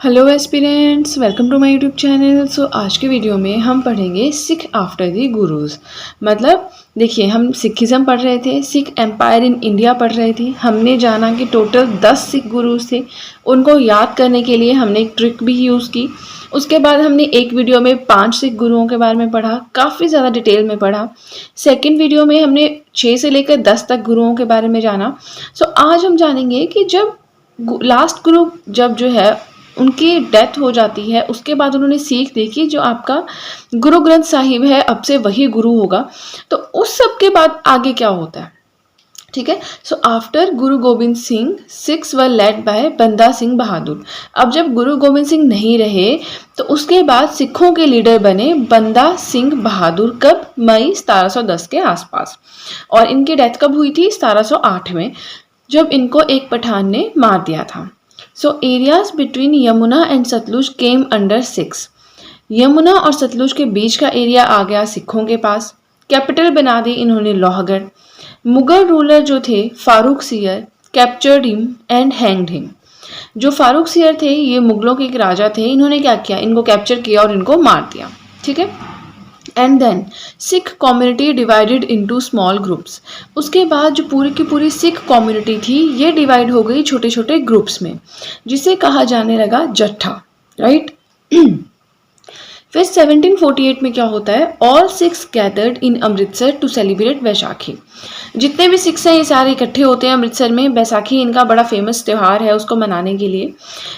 Hello aspirants, welcome to my YouTube channel. So आज के video में हम पढ़ेंगे सिख आफ्टर दी गुरुज। मतलब देखिए, हम सिखिज़म पढ़ रहे थे, सिख एम्पायर इन इंडिया पढ़ रहे थे। हमने जाना कि टोटल 10 सिख गुरुज थे। उनको याद करने के लिए हमने एक ट्रिक भी यूज़ की। उसके बाद हमने एक वीडियो में 5 सिख गुरुओं के बारे में पढ़ा, काफ़ी ज़्यादा डिटेल में पढ़ा। सेकेंड वीडियो में हमने 6 से लेकर 10 तक गुरुओं के बारे में जाना। सो आज हम जानेंगे कि जब लास्ट गुरु जब जो है उनकी डेथ हो जाती है, उसके बाद उन्होंने सीख दी कि जो आपका गुरु ग्रंथ साहिब है अब से वही गुरु होगा। तो उस सब के बाद आगे क्या होता है, ठीक है। So after Guru Govind Singh, six were led by बंदा सिंह बहादुर। अब जब गुरु गोविंद सिंह नहीं रहे तो उसके बाद सिखों के लीडर बने बंदा सिंह बहादुर। कब? मई 1710 के आसपास। और इनकी डेथ कब हुई थी? 1708 में, जब इनको एक पठान ने मार दिया था। So areas between Yamuna and Sutlej came under Sikhs. Yamuna और सतलुज के बीच का एरिया आ गया सिखों के पास। कैपिटल बना दी इन्होंने लोहगढ़। मुगल रूलर जो थे Farrukhsiyar captured him and hanged him. जो फारूक सियर थे ये मुगलों के एक राजा थे। इन्होंने क्या किया? इनको कैप्चर किया और इनको मार दिया, ठीक है। And then Sikh community divided into small groups. उसके बाद जो पूरी की पूरी सिख कम्युनिटी थी ये डिवाइड हो गई छोटे छोटे ग्रुप्स में, जिसे कहा जाने लगा जट्ठा, राइट। फिर 1748 में क्या होता है? All Sikhs gathered in Amritsar to celebrate Vaisakhi. जितने भी सिख्स हैं ये सारे इकट्ठे होते हैं अमृतसर में। बैसाखी इनका बड़ा फेमस त्यौहार है, उसको मनाने के लिए।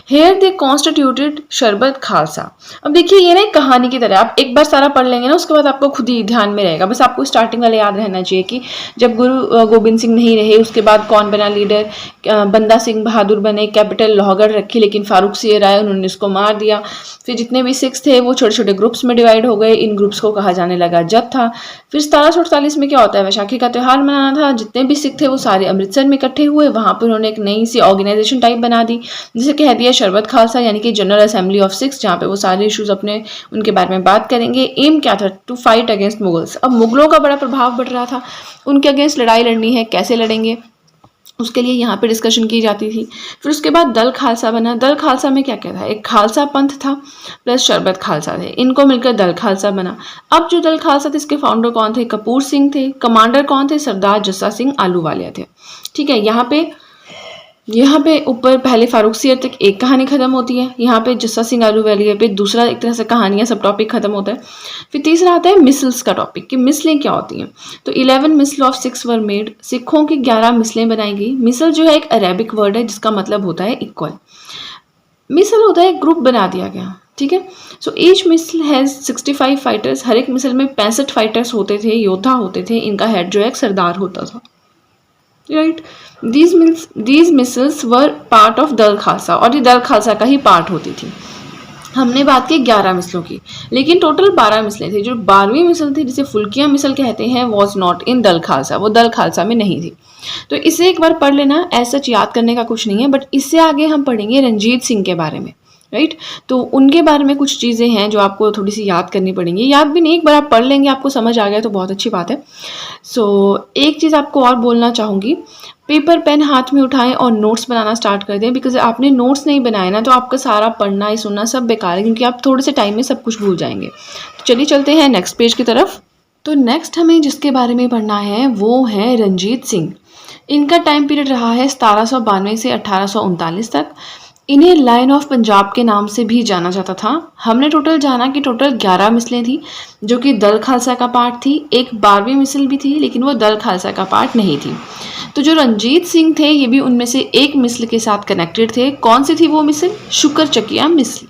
हेयर दे कॉन्स्टिट्यूटेड शरबत खालसा। अब देखिए, ये ना एक कहानी की तरह, आप एक बार सारा पढ़ लेंगे ना, उसके बाद आपको खुद ही ध्यान में रहेगा। बस आपको स्टार्टिंग वाले याद रहना चाहिए कि जब गुरु गोविंद सिंह नहीं रहे उसके बाद कौन बना लीडर? बंदा सिंह बहादुर बने। कैपिटल लोहगढ़ रखी, लेकिन फारूक सियर आए, उन्होंने उसको मार दिया। फिर जितने भी सिख्स थे वो छोटे छोटे ग्रुप्स में डिवाइड हो गए। इन ग्रुप्स को कहा जाने लगा जत्था। फिर 1748 में क्या होता है? वैशाखी का त्यौहार मनाना था। जितने भी सिख थे वो सारे अमृतसर में इकट्ठे हुए। वहां पर उन्होंने एक नई सी ऑर्गेनाइजेशन टाइप बना दी, जिसे कह दिया शरबत खालसा, यानी कि जनरल असेंबली ऑफ सिख्स, जहाँ पे वो सारे इश्यूज अपने उनके बारे में बात करेंगे। एम क्या था? To fight against Mughals. अब मुगलों का बड़ा प्रभाव बढ़ रहा था, उनके अगेंस्ट लड़ाई लड़नी है, कैसे लड़ेंगे उसके लिए यहाँ पे डिस्कशन की जाती थी। फिर उसके बाद दल खालसा बना। दल खालसा में क्या क्या था? एक खालसा पंथ था प्लस शरबत खालसा थे, इनको मिलकर दल खालसा बना। अब जो दल खालसा थे इसके फाउंडर कौन थे? कपूर सिंह थे। कमांडर कौन थे? सरदार जस्सा सिंह आलूवालिया थे, ठीक है। यहाँ पे ऊपर पहले फारूक सियर तक एक कहानी खत्म होती है, यहाँ पे जस्सा सिंह आलूवालिया पे दूसरा एक तरह से कहानियां सब टॉपिक खत्म होता है। फिर तीसरा आता है मिसल्स का टॉपिक कि मिसलें क्या होती हैं। तो 11 मिसल ऑफ सिक्स वर मेड। सिखों की 11 मिसलें बनाई गई। मिसल जो है एक अरेबिक वर्ड है जिसका मतलब होता है इक्वल। मिसल होता है एक ग्रुप बना दिया गया, ठीक है। So each misl has 65 fighters. हर एक मिसल में 65 फाइटर्स होते थे, योद्धा होते थे। इनका हेड जो है एक सरदार होता था, right. These micelles were part of दल खालसा, और ये दल खालसा का ही पार्ट होती थी। हमने बात की 11 मिसलों की, लेकिन टोटल 12 मिसलें थी। जो 12वीं मिसल थी, जिसे फुल्किया मिसल कहते हैं, वॉज नॉट इन दल खालसा, वो दल खालसा में नहीं थी। तो इसे एक बार पढ़ लेना, ऐसा याद करने का कुछ नहीं है। बट इससे आगे हम पढ़ेंगे रंजीत सिंह के बारे में, राइट। तो उनके बारे में कुछ चीज़ें हैं जो आपको थोड़ी सी याद करनी पड़ेंगी। याद भी नहीं, एक बार आप पढ़ लेंगे, आपको समझ आ गया तो बहुत अच्छी बात है। एक चीज़ आपको और बोलना चाहूँगी, पेपर पेन हाथ में उठाएं और नोट्स बनाना स्टार्ट कर दें। बिकॉज आपने नोट्स नहीं बनाए ना तो आपका सारा पढ़ना ही सुनना सब बेकार है, क्योंकि आप थोड़े से टाइम में सब कुछ भूल जाएंगे। तो चलिए चलते हैं नेक्स्ट पेज की तरफ। तो नेक्स्ट हमें जिसके बारे में पढ़ना है वो है रंजीत सिंह। इनका टाइम पीरियड रहा है 1792 से 1839 तक। इन्हें लायन ऑफ पंजाब के नाम से भी जाना जाता था। हमने टोटल जाना कि टोटल 11 मिसलें थी जो कि दल खालसा का पार्ट थी। एक 12वीं मिसल भी थी, लेकिन वो दल खालसा का पार्ट नहीं थी। तो जो रंजीत सिंह थे ये भी उनमें से एक मिसल के साथ कनेक्टेड थे। कौन सी थी वो मिसल? शुक्र चकिया मिसल।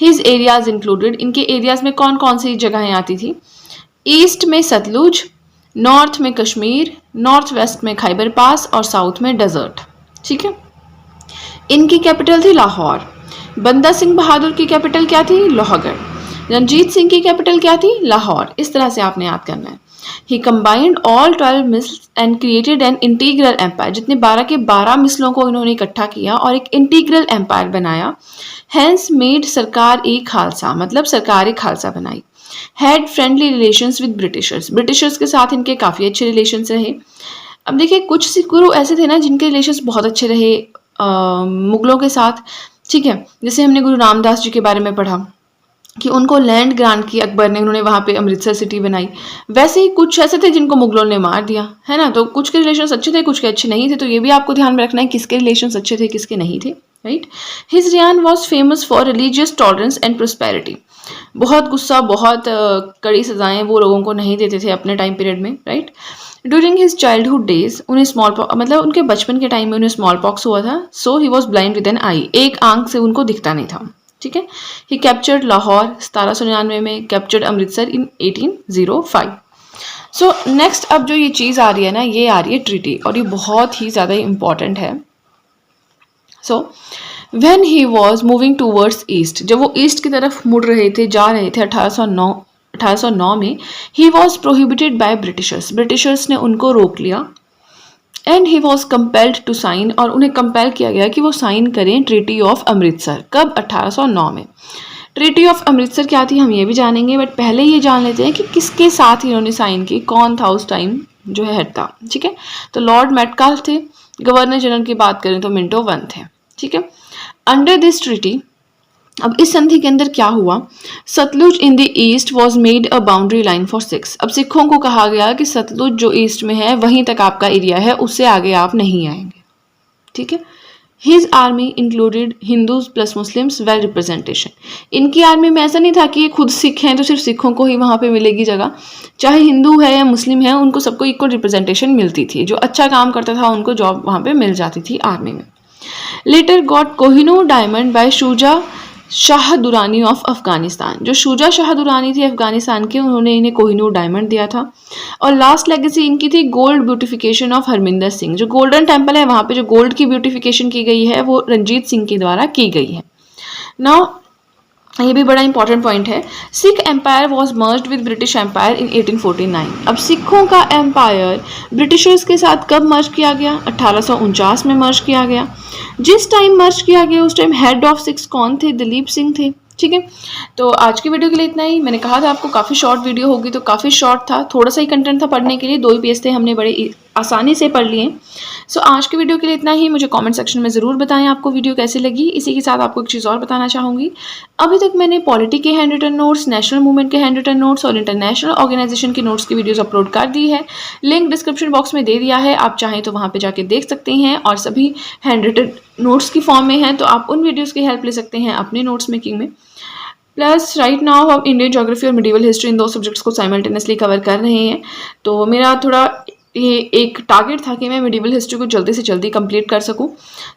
हिज एरियाज इंक्लूडेड, इनके एरियाज में कौन कौन सी जगहें आती थी? ईस्ट में सतलुज, नॉर्थ में कश्मीर, नॉर्थ वेस्ट में खैबर पास और साउथ में डेजर्ट, ठीक है। इनकी कैपिटल थी लाहौर। बंदा सिंह बहादुर की कैपिटल क्या थी? लोहगढ़। रंजीत सिंह की कैपिटल क्या थी? लाहौर। इस तरह से आपने याद करना है। He combined all 12 misls and created an integral empire. जितने 12 के 12 मिसलों को इन्होंने इकट्ठा किया और एक इंटीग्रल एम्पायर बनाया। हैंस मेड सरकार ए खालसा, मतलब सरकार ए खालसा बनाई। Had friendly relations with Britishers. Britishers के साथ इनके काफ़ी अच्छे रिलेशंस रहे। अब देखिए, कुछ सिख गुरु ऐसे थे ना जिनके रिलेशंस बहुत अच्छे रहे मुगलों के साथ, ठीक है। जैसे हमने गुरु रामदास जी के बारे में पढ़ा कि उनको लैंड ग्रांट की अकबर ने, उन्होंने वहाँ पे अमृतसर सिटी बनाई। वैसे ही कुछ ऐसे थे जिनको मुगलों ने मार दिया, है ना। तो कुछ के रिलेशंस अच्छे थे, कुछ के अच्छे नहीं थे। तो ये भी आपको ध्यान में रखना है किसके रिलेशंस अच्छे थे, किसके नहीं थे, right. His reign was famous for religious tolerance and prosperity. बहुत गुस्सा, बहुत कड़ी सजाएं वो लोगों को नहीं देते थे अपने टाइम पीरियड में, right. During his childhood days उन्हें मतलब उनके बचपन के टाइम में उन्हें स्मॉल पॉक्स हुआ था। So he was blind with an eye, एक आंख से उनको दिखता नहीं था, ठीक है। ही कैप्चर्ड लाहौर 1799 में, कैप्चर्ड अमृतसर इन 1805। सो नेक्स्ट अब जो ये चीज़ आ रही है ना, ये आ रही है ट्रीटी, और ये बहुत ही ज़्यादा इंपॉर्टेंट है। So when he was moving towards east, जब वो ईस्ट की तरफ मुड़ रहे थे, जा रहे थे 1809 में, he was prohibited by Britishers, Britishers ने उनको रोक लिया। And he was compelled to sign, और उन्हें कंपेल किया गया कि वो साइन करें ट्रीटी ऑफ अमृतसर। कब? 1809 में। ट्रीटी ऑफ अमृतसर क्या थी हम ये भी जानेंगे, बट पहले ये जान लेते हैं कि किसके साथ इन्होंने साइन की, कौन था उस टाइम जो है हेड था, ठीक है। तो लॉर्ड मेटकाल्फ थे, गवर्नर जनरल की बात करें तो मिंटो वन थे, ठीक है। अंडर दिस ट्रीटी, अब इस संधि के अंदर क्या हुआ, Sutlej in the east was made a boundary line for Sikhs. अब सिखों को कहा गया कि सतलुज जो ईस्ट में है वहीं तक आपका एरिया है, उससे आगे आप नहीं आएंगे, ठीक है। His army included Hindus plus Muslims well representation. इनकी आर्मी में ऐसा नहीं था कि ये खुद सिख हैं तो सिर्फ सिखों को ही वहाँ पे मिलेगी जगह, चाहे हिंदू है या मुस्लिम है उनको सबको इक्वल रिप्रेजेंटेशन मिलती थी। जो अच्छा काम करता था उनको जॉब वहाँ पे मिल जाती थी आर्मी में। Later got Kohinoor diamond by Shuja Shah Durrani of Afghanistan. जो शुजा शाह दुरानी थी अफगानिस्तान के, उन्होंने इन्हें कोहिनूर डायमंड दिया था। और लास्ट लेगेसी इनकी थी gold beautification of Harmandir Singh. जो गोल्डन टेम्पल है वहाँ पे जो गोल्ड की ब्यूटिफिकेशन की गई है वो रंजीत सिंह के द्वारा की गई है। नाउ ये भी बड़ा इंपॉर्टेंट पॉइंट है। Sikh empire was merged with British empire in 1849। अब सिखों का एम्पायर ब्रिटिशर्स के साथ कब मर्ज किया गया? 1849 में मर्ज किया गया। जिस टाइम मर्ज किया गया उस टाइम हेड ऑफ सिक्स कौन थे? दलीप सिंह थे, ठीक है। तो आज की वीडियो के लिए इतना ही। मैंने कहा था आपको काफ़ी शॉर्ट वीडियो होगी, तो काफ़ी शॉर्ट था, थोड़ा सा ही कंटेंट था पढ़ने के लिए, 2 ही पेज थे, हमने बड़े आसानी से पढ़ लिए। सो आज की वीडियो के लिए इतना ही। मुझे कमेंट सेक्शन में ज़रूर बताएं आपको वीडियो कैसी लगी। इसी के साथ आपको एक चीज़ और बताना चाहूँगी, अभी तक मैंने पॉलिटी के hand written notes, national movement के हैंड रिटन नोट्स और इंटरनेशनल ऑर्गेनाइजेशन के नोट्स की वीडियोस अपलोड कर दी है। लिंक डिस्क्रिप्शन बॉक्स में दे दिया है, आप चाहें तो वहाँ पे जाके देख सकते हैं। और सभी हैंड रिटन नोट्स की फॉर्म में हैं, तो आप उन वीडियोज़ की हेल्प ले सकते हैं अपने नोट्स मेकिंग में। प्लस राइट नाउ हम इंडियन ज्योग्राफी और मिडिवल हिस्ट्री इन 2 सब्जेक्ट्स को साइमल्टेनियसली कवर कर रहे हैं। तो मेरा थोड़ा ये एक टारगेट था कि मैं मिडिवल हिस्ट्री को जल्दी से जल्दी कंप्लीट कर सकूं।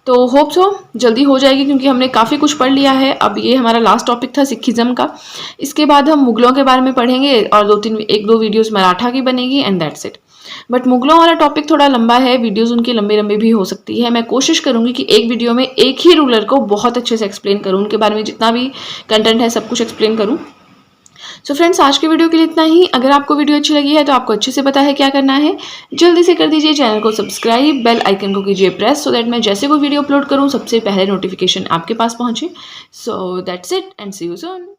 तो होप सो जल्दी हो जाएगी, क्योंकि हमने काफ़ी कुछ पढ़ लिया है। अब ये हमारा लास्ट टॉपिक था सिखिज़्म का। इसके बाद हम मुगलों के बारे में पढ़ेंगे और 1-2 वीडियोज़ मराठा की बनेगी एंड दैट्स इट। बट मुगलों वाला टॉपिक थोड़ा लंबा है, वीडियोस उनकी लंबी लंबी भी हो सकती है। मैं कोशिश करूंगी कि एक वीडियो में एक ही रूलर को बहुत अच्छे से एक्सप्लेन करूं, उनके बारे में जितना भी कंटेंट है सब कुछ एक्सप्लेन करूं। सो फ्रेंड्स, आज की वीडियो के लिए इतना ही। अगर आपको वीडियो अच्छी लगी है तो आपको अच्छे से पता है क्या करना है, जल्दी से कर दीजिए चैनल को सब्सक्राइब, बेल आइकन को कीजिए प्रेस, सो दैट मैं जैसे कोई वीडियो अपलोड करूँ सबसे पहले नोटिफिकेशन आपके पास पहुँचे। So that's it and see you soon.